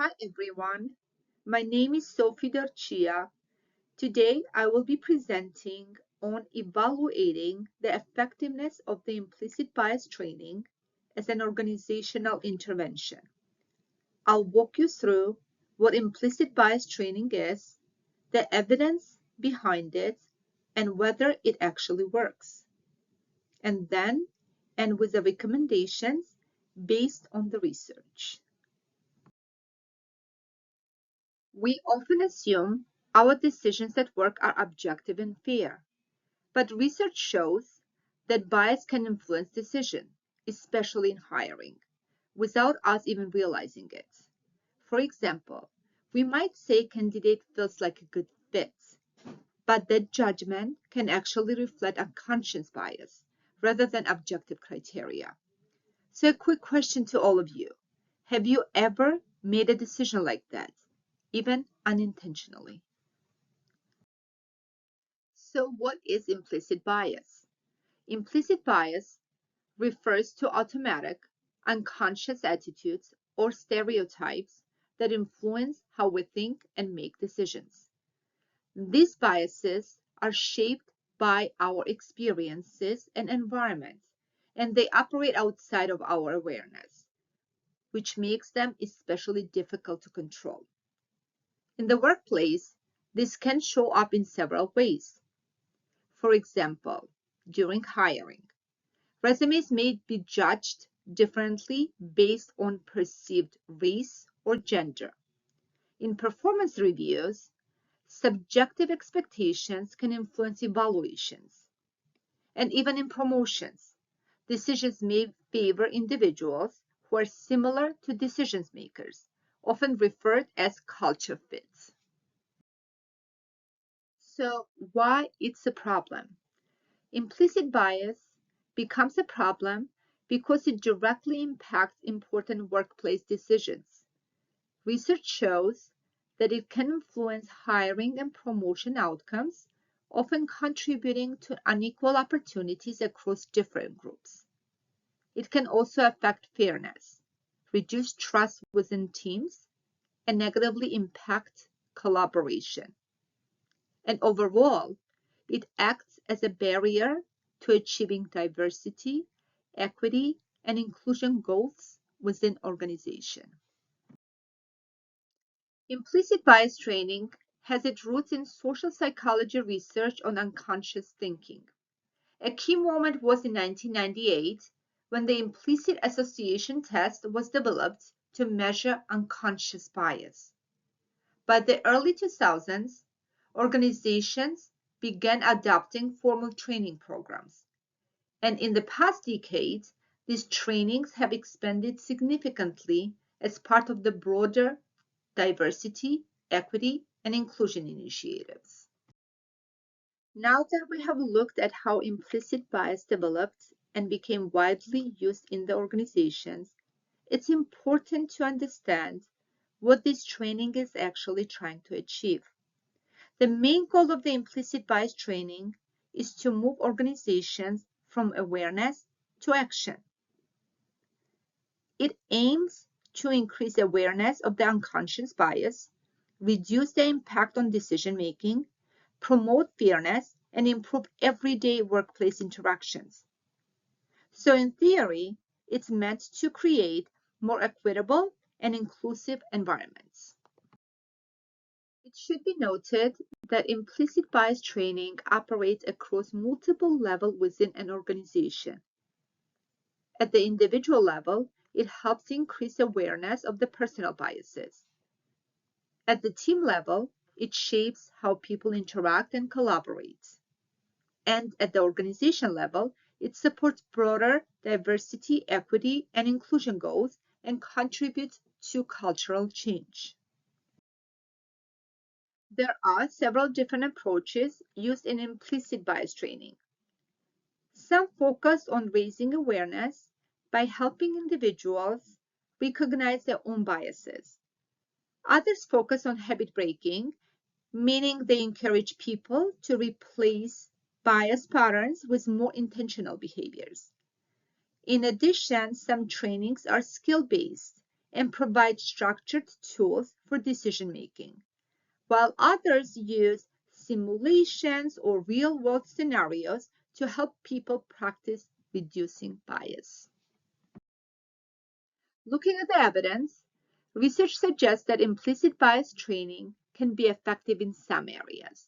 Hi everyone, my name is Sophie Darchia. Today I will be presenting on evaluating the effectiveness of the implicit bias training as an organizational intervention. I'll walk you through what implicit bias training is, the evidence behind it, and whether it actually works. And then end with the recommendations based on the research. We often assume our decisions at work are objective and fair, but research shows that bias can influence decisions, especially in hiring, without us even realizing it. For example, we might say a candidate feels like a good fit, but that judgment can actually reflect unconscious bias rather than objective criteria. So a quick question to all of you. Have you ever made a decision like that, even unintentionally? So what is implicit bias? Implicit bias refers to automatic, unconscious attitudes or stereotypes that influence how we think and make decisions. These biases are shaped by our experiences and environment, and they operate outside of our awareness, which makes them especially difficult to control. In the workplace, this can show up in several ways. For example, during hiring, resumes may be judged differently based on perceived race or gender. In performance reviews, subjective expectations can influence evaluations. And even in promotions, decisions may favor individuals who are similar to decision makers, often referred as culture fits. So why it's a problem? Implicit bias becomes a problem because it directly impacts important workplace decisions. Research shows that it can influence hiring and promotion outcomes, often contributing to unequal opportunities across different groups. It can also affect fairness, reduce trust within teams, and negatively impact collaboration. And overall, it acts as a barrier to achieving diversity, equity, and inclusion goals within organization. Implicit bias training has its roots in social psychology research on unconscious thinking. A key moment was in 1998 when the implicit association test was developed to measure unconscious bias. By the early 2000s, organizations began adopting formal training programs. And in the past decade, these trainings have expanded significantly as part of the broader diversity, equity, and inclusion initiatives. Now that we have looked at how implicit bias developed and became widely used in the organizations, it's important to understand what this training is actually trying to achieve. The main goal of the implicit bias training is to move organizations from awareness to action. It aims to increase awareness of the unconscious bias, reduce the impact on decision making, promote fairness, and improve everyday workplace interactions. So in theory, it's meant to create more equitable and inclusive environments. It should be noted that implicit bias training operates across multiple levels within an organization. At the individual level, it helps increase awareness of the personal biases. At the team level, it shapes how people interact and collaborate. And at the organization level, it supports broader diversity, equity, and inclusion goals and contributes to cultural change. There are several different approaches used in implicit bias training. Some focus on raising awareness by helping individuals recognize their own biases. Others focus on habit breaking, meaning they encourage people to replace bias patterns with more intentional behaviors. In addition, some trainings are skill-based and provide structured tools for decision making, while others use simulations or real-world scenarios to help people practice reducing bias. Looking at the evidence, research suggests that implicit bias training can be effective in some areas.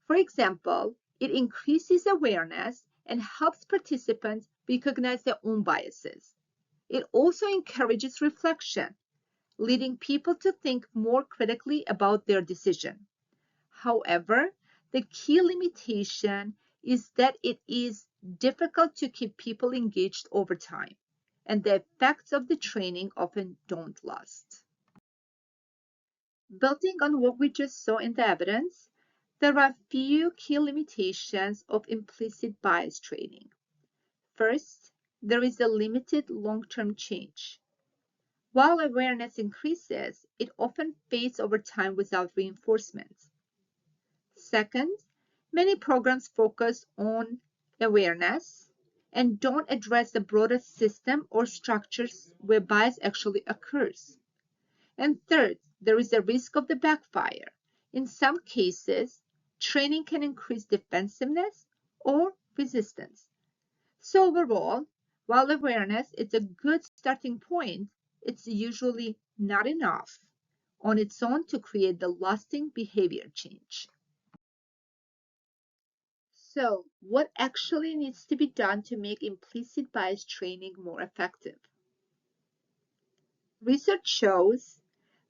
For example, it increases awareness and helps participants recognize their own biases. It also encourages reflection, leading people to think more critically about their decision. However, the key limitation is that it is difficult to keep people engaged over time, and the effects of the training often don't last. Building on what we just saw in the evidence, there are a few key limitations of implicit bias training. First, there is a limited long-term change. While awareness increases, it often fades over time without reinforcement. Second, many programs focus on awareness and don't address the broader system or structures where bias actually occurs. And third, there is a risk of the backfire. In some cases, training can increase defensiveness or resistance. So overall, while awareness is a good starting point, it's usually not enough on its own to create the lasting behavior change. So, what actually needs to be done to make implicit bias training more effective? Research shows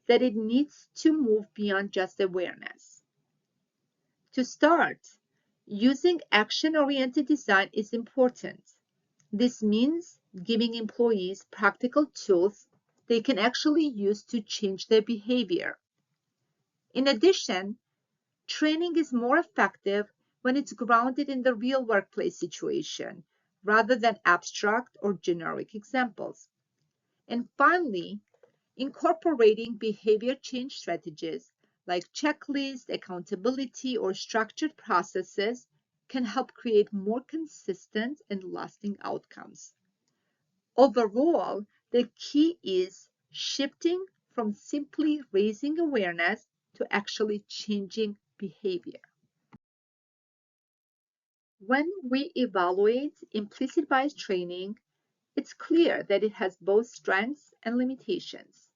that it needs to move beyond just awareness. To start, using action-oriented design is important. This means giving employees practical tools they can actually use to change their behavior. In addition, training is more effective when it's grounded in the real workplace situation rather than abstract or generic examples. And finally, incorporating behavior change strategies like checklists, accountability, or structured processes can help create more consistent and lasting outcomes. Overall, the key is shifting from simply raising awareness to actually changing behavior. When we evaluate implicit bias training, it's clear that it has both strengths and limitations.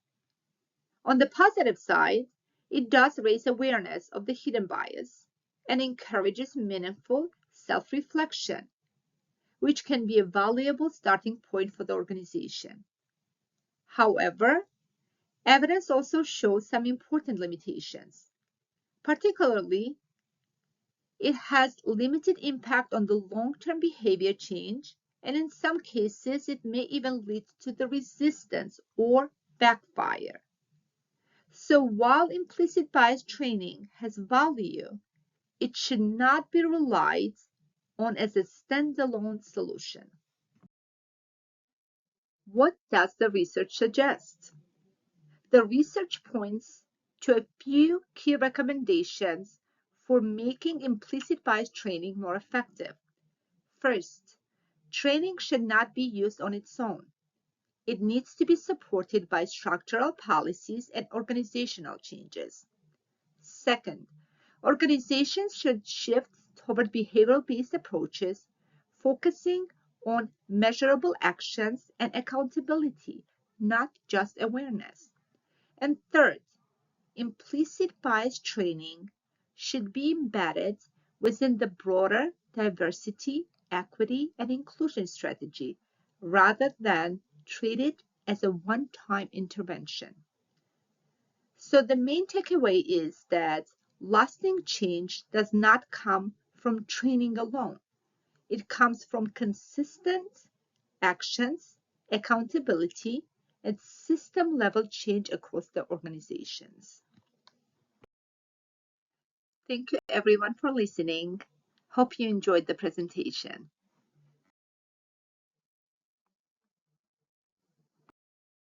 On the positive side, it does raise awareness of the hidden bias and encourages meaningful self-reflection, which can be a valuable starting point for the organization. However, evidence also shows some important limitations. Particularly, it has limited impact on the long-term behavior change, and in some cases, it may even lead to the resistance or backfire. So while implicit bias training has value, it should not be relied on as a standalone solution. What does the research suggest? The research points to a few key recommendations for making implicit bias training more effective. First, training should not be used on its own. It needs to be supported by structural policies and organizational changes. Second, organizations should shift toward behavioral-based approaches, focusing on measurable actions and accountability, not just awareness. And third, implicit bias training should be embedded within the broader diversity, equity, and inclusion strategy rather than treated as a one-time intervention. So the main takeaway is that lasting change does not come from training alone. It comes from consistent actions, accountability, and system-level change across the organizations. Thank you everyone for listening. Hope you enjoyed the presentation.